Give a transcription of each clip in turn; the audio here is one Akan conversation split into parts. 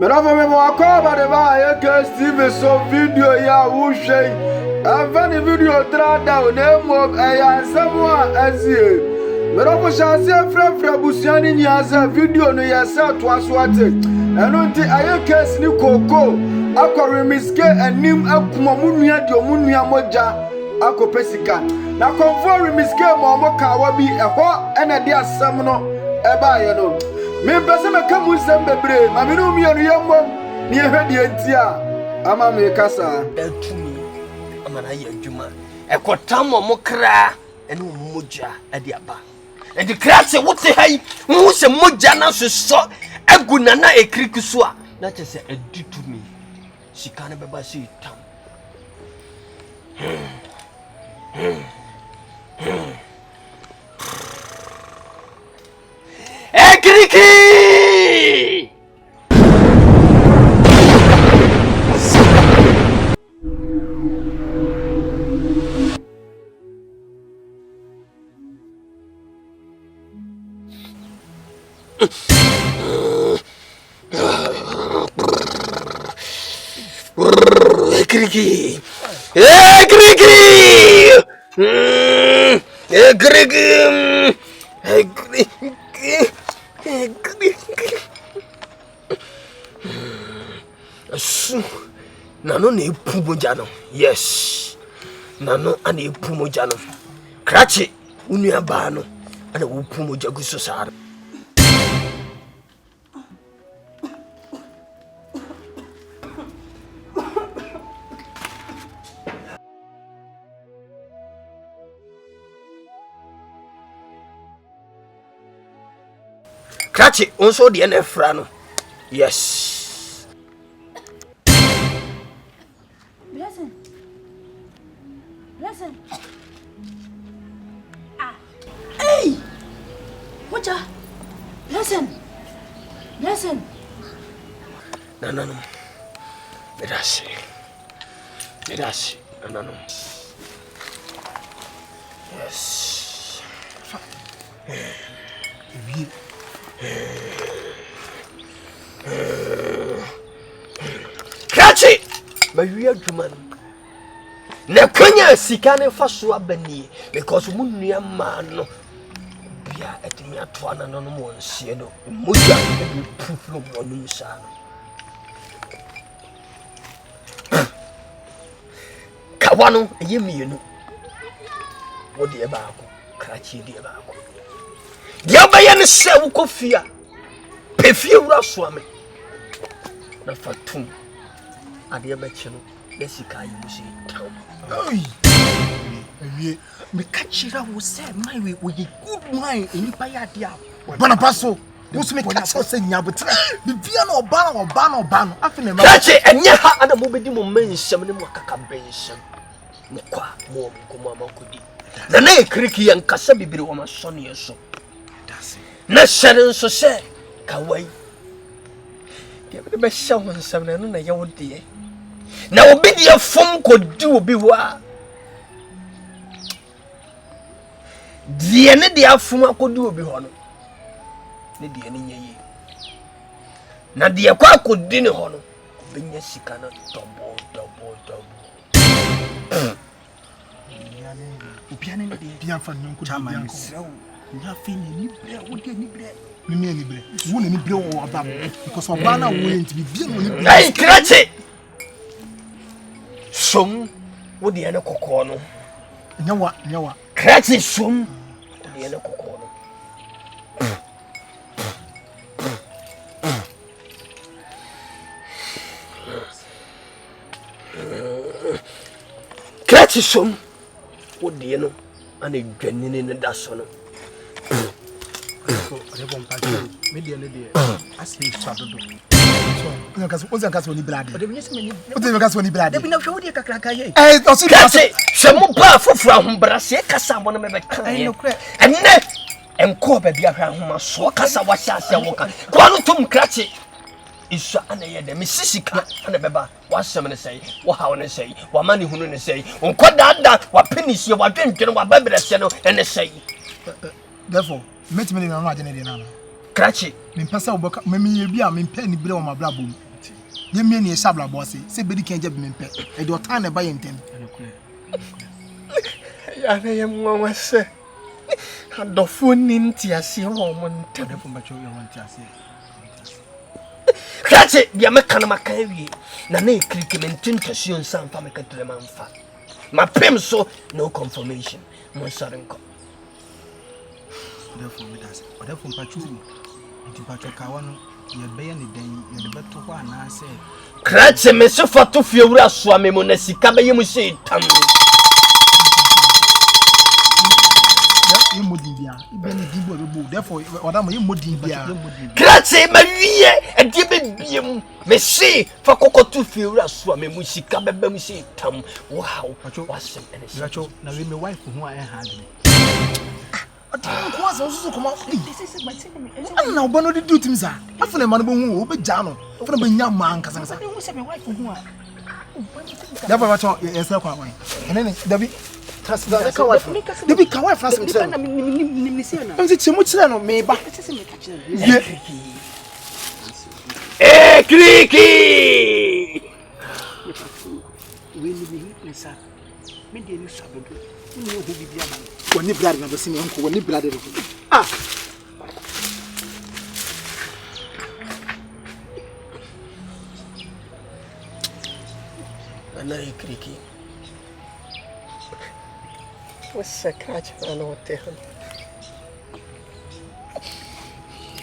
Me no for me mo call by the ba ke Steve so video ya wo hwe. Ava the video tra down na mo ya Asem a azie. Me no for chance frefre busuani ni asa video no ya sa to aso ate. Eno nti aye case ni koko akore miske anim akuma munua de omunua moja akopesika. Na konfo miske mo mo ka wa bi eho ena de Asem no eba ye no. Me pese me kamu sem bebre ma me no mienu yemom ni ehwedi entia ama me kasa etumi ama na ye adwuma ekotam mo kra ene moja ade aba ende kra se wote hai hu se moja na so aguna na ekriku so a na che se edutumi sika na beba se tam Ekriki! Ekriki! Ekriki! Ekriki! Nano ne pumojano. Yes. Nano ane pumojano. Krachi unia bano. Ana upumoja gusosara. Krachi onso de na frano. Yes. Listen. Ah. Hey! Whatcha? Listen. No. Medasi. No. Yes. Krachi! My real woman. Na kwanya sika ne faso abani because munua ma no bia etimi ato ana no mo nsie no moja e puflo mo no nsa no kawano yemienu wodi e baako Krachi di e baako dia baye ne se wo kofia pefie wura so ame na fatum ade ba chi no desika yi musi town Awie me kachira wo say my we good mind enipa ya de a bona paso wo so me kachira say nyabotra bibia na oba no afi na Krachi enye ha ana mo bedi mo menhyem ne mo akaka benhyem mo kwa mo ko amakodi na ekriki yan kasa bibiri wo masone yeso na shere nso se kawai dia be hye ho nsam na no na ye wo de na obi dia fom kodi obi ho a die ne dia fom akodi obi ho no ne die ne nyeye na die kwa akodi ne ho no obenya sika na double obiane ne dia fa nyanko chama srew nya fi ni bre wo de ni bre ni bre wo ni bre wo aba because oba na wo enti bibia no ni bre ai Krachi som wo de ene kokko no nyawa Krachi som wo de ene kokko no Krachi som wo de no ane dwanini ne da so no rebon pa me de asli chadodo so ozen ni blade de binye se me ni ozen ni blade de binye hwe wo de kakraka ye osi Krachi shemu ba fofura hombrase kasa mo no me be kan ye enne enko ba bia hwa homa so kasa wa hyase wo kan kwa no tum Krachi isa ana ye de me sisika ana beba wa sem ne sei wa hawo ne sei wa mani hunu ne sei onko dada wa penisi wa dwendwene wa babrese no ene sei therefore metime na no agene de na Krachi me pesa oboka me ye bia me mpa ni bre o mabrabo Ye me ni sabla boss say be di kan je be me pe. E do tan na ba ye ntem. Ya na ye mwa se. Adofo ni ntiase ho mo ntem. Adofo mbacho ye ho ntiase. Krache bia me kan maka wie. Na na ekirike mentintase on san fa me kadre manfa. Ma pem so no confirmation. Mo sarenko. Adofo me das. Adofo mpacho nti mpacho kawa no ye be ye ni den ye de beto ho ana se. Krache me se fato fie wura so amemo na sika be ye mu se tam. You modin bia ibe ni dibo bebo therefore odam you modin bia krache ma wie e die be biem me se fa kokotu fie wura so me mu sika beba mu se tam wow wasem ene Racho na we me wife ho a hard me otin ko asa so koma am na oba no di do tim za afuna ma no bo hu o be ja no afuna be nya ma nkasa nkasa we se me wife ho a therefore racho yes kwa wan ene dabi That's how I feel. They be kawaii fast me say. I'm say mu kire no me ba. Eh kriki. We ni be sa. Me dey ni sabodo. Ni o bi bia ma. Woni brother na be se me nko woni brother. Ana kriki. What's a catch? I know what they have.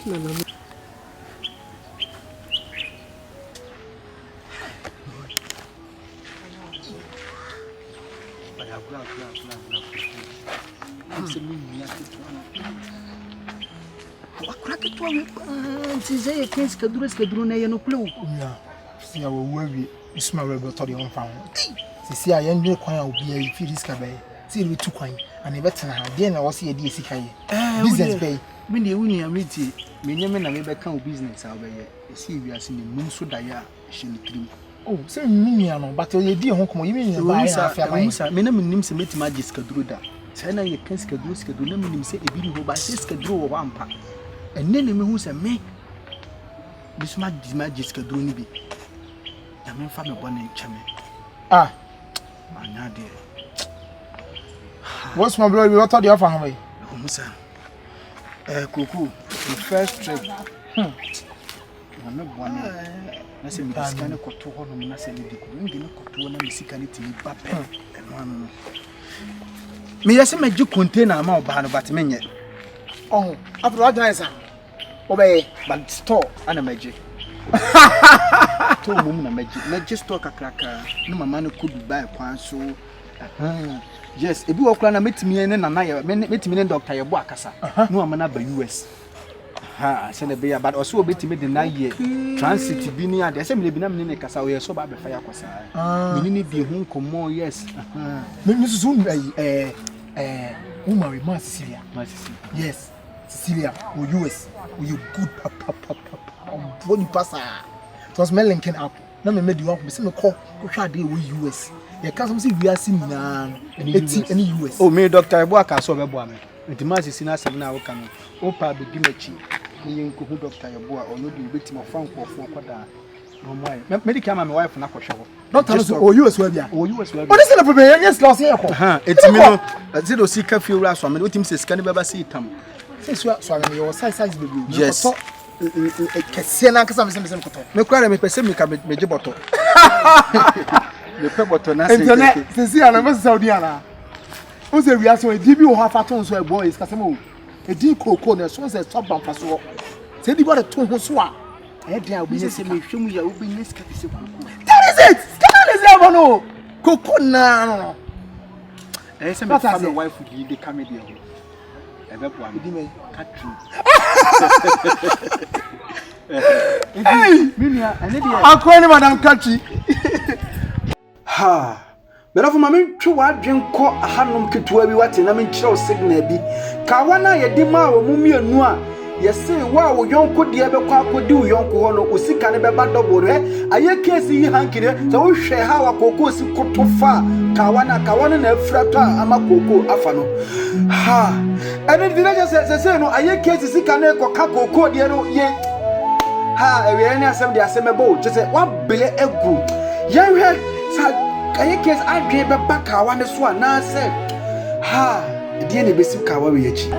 No. Na ye no play. Yeah. See our worry. Isma rebel to the on found. See I enjoy kwan obi a fi risk abey. See we two kwan and e betena dey na wo se dey sika ye. Business pay. Me dey wuni amiti. Me nyame na me be kan business a obeye. E see wi ase me mum so da ya hye ni trim. Oh, say me no but you dey ho komo you me ba ya afia ba. Musa me na me nim se metima agi skaduro da. Sai na ye kan skaduro na me nim se ebiri ho ba se skaduro wo ampa. Enne ne me hu se me bisma agi skaduro ni bi. Ya me fa me bone nchame. Anya de. What's my brother? What are the offer me? Musa. Kuku, the first trip. Na bwana. Na se mi scan ko to ho no na se le diku. Ngi na ko to na mi sika ni timi ba pe. Eno me yesi ma gi container ma oba no but menye. Oh, after what time sir? Obey, But store ana maji. To mum na maji store kakraka. No mama no ko Dubai kwan so. Yes, ebi wokura na metimi ne nana ye metimi ne doctor ye bo akasa. No amana ba US. Se ne be ya but also obetimi de na ye transit bi ni ade se me bi na me ne kasa we so ba be fa yakosa. Me ni bi hu nkomo yes. Me susu woman with Ma Cecilia. Yes, Cecilia or US. You good papa. When you pass it was me linking up. Na me made you up me say me call hwa dey we US. You can't say we are seeing any US. Oh, me doctor Ebo aka so bebo ame. Nti ma sisi na asem na woka no. O pa be di machi. Ni nko hu doctor Ebo a ono de betim ofan kwofo kwada. No moy. Medical ma me wife na kwhwe ho. Doctor so o US we bia. O US we bia. What is the problem? Yes, loss here ko. Eti me no. Zero sika fi wura so me otim se sika ne beba se itam. Say so ame your size baby. Yes. Kese na kasa me koto. Me kwara me pese me ka me je boto. Le pe boto na se. Internet, sisi ana me Saudi ana. O se wi aso e di bi o ha faton so e boy is kasem o. E di koko na so se stop bam faso. Se di bo de to ho so a. E dia obi ne se me hwemu ya obi ne ska se koko. That is it. Scan is there no. Koko na no. E se me fa me wife di de comedy o. E be po am. Di me Katru. Hey, Minia, ane dia. Akwani madam Kachi. Ha. Berafo ma mentwe wadwen kɔ ahanom ketewa bi wate na menkyerɛw signal bi. Ka wana ye di ma wo mumienu a yese wa wo yonko de bɛkɔ akɔdi wo yonko hɔ no osika ne bɛba double hɛ. Aye case yi hankire sɛ wo hwɛ ha wa koko si kotofa. Ka wana na afrato ama koko afa no. Ha. Ene di na sɛ no aye case sika ne kɔ ka koko de no ye. Ha, we any asem de asem ebo. Just say what bele egu. Yehwe sa kaye case adwe be baka wa ne so ana say. Ha, de ne besim ka wa we yachi.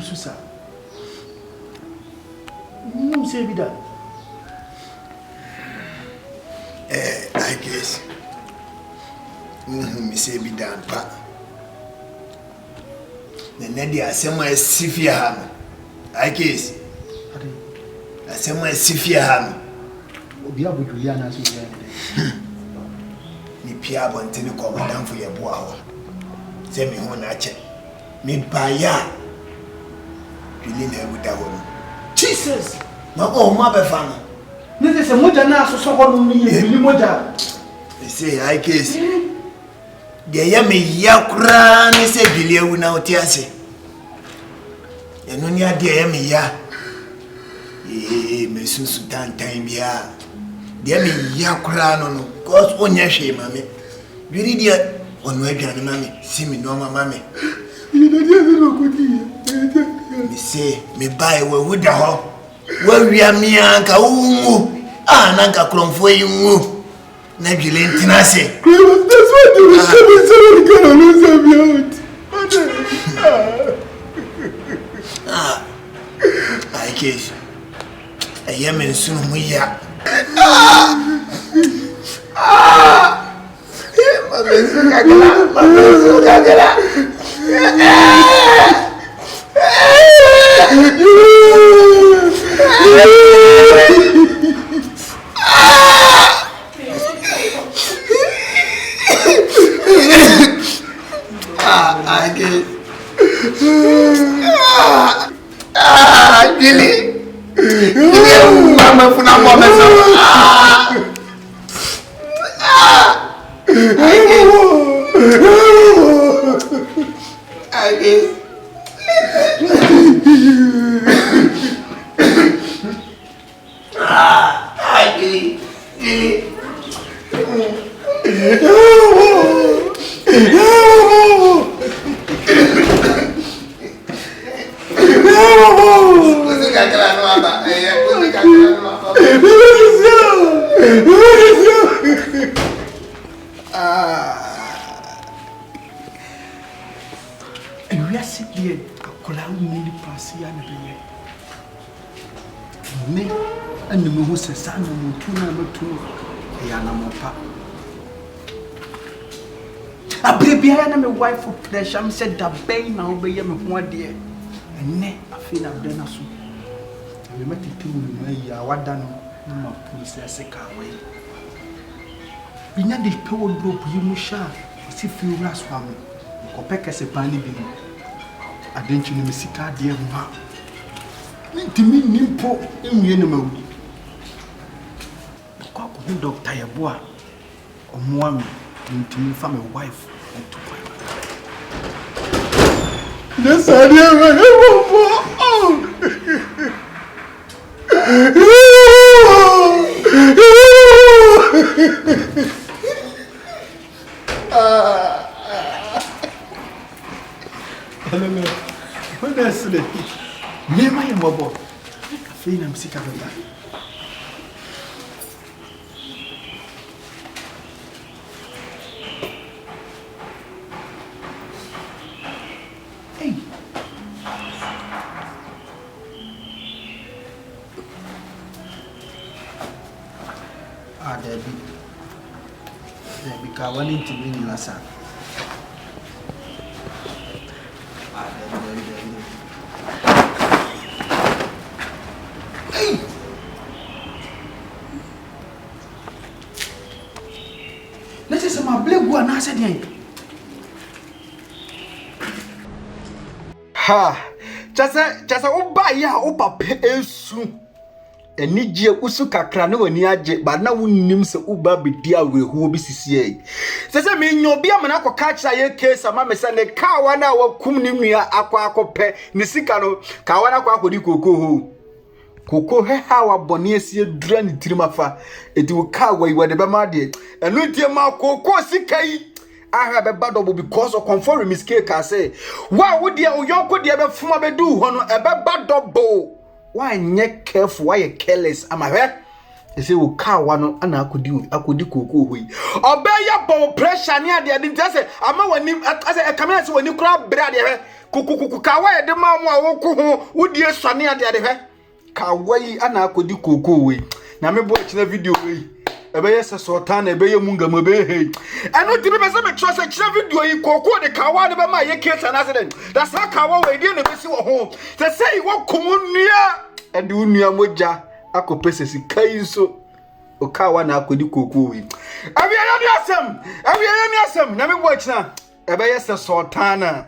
Susa. Say be that. I guess. Me say be done, pa. The Nedi Asema is Sifia Ham. I guess. Asema is Sifia Ham. Obi abu Juliana so Me Pia Bontini come down for your boa. Say me home na check. Me baya. Jesus! Ma oh ma be fam. Nese se moja na so so ho no ni moja. They say I case. Dey ya me yakura ni se bili ewu na oti ase. Eno ni ade ya me ya. Me susu tantan bia. Dey me yakura no no. Cause onya hwe ma me. Biri dia onu adwane ma me. Si me no ma me. Ni na dia se no kodi. Me say me buy we wuda ho. We wia mi anka ungu. Ah nanka kromfo yingu. Na dwele ntina se. That's why you should be gonna lose I guess. I am in soon we ya. Really? Mama funa mama so. I guess. And we are sitting here, Colin Passia and me and the Moose and San number 2, Yanamopa. A baby, I am a wife of pressure. I'm said that bay now be him 1 dear. And ne, I feel I've done so. We met it to me, what done, no police as a car way. We not the power group, you musha, see few last one, or peck as a panny beam. I didn't you know, Missika, dear ma. To me, Nimpo in Yenamo. The cock of Doctor Yaboa or Moami to me from a wife and to find. Yes, I honestly, near my mobile, I feel I'm sick of that. Hey, Debbie, because I wanted to bring you a son. Asem ablegu ana ase den. Ha, chasa uba ya upa pe esu. Enije usu kakra ne wani age ba na wonnim se uba bedi awehuo bi sisi se me nyobi amana akoka kira ye case ama me se ne ka wa na wakum ne nua akwakope ne sika no ka wa na akodi koko ho koko he ha wa bone esi dura ne tirimafa eti wo ka wa iwa de be ma de enu tie ma koko sika yi aha be bad because of conform mistake ka say wa wo de oyonko de be fuma be du ho no e be bad double. Why nyek careful? Why you careless? Am I right? They say we car one and I could do koko hui. Obey your bow pressure near the didn't say I'm when him as a community when you crab bread kuku kawa the man would you son near the other kawai and I could do koko hui. Now me watch the video hui. Ebe se sultan ebe ye munga mo be he eno tibi be se me trust a kire video yi koko de kawa de be ma ye case an accident that's how kawa we dey na be si wo ho se say wo komunua e de unua moja akopese sika yi so o kawa na akodi koko wi Awie ni asem na me bo akina ebe ye se sultan na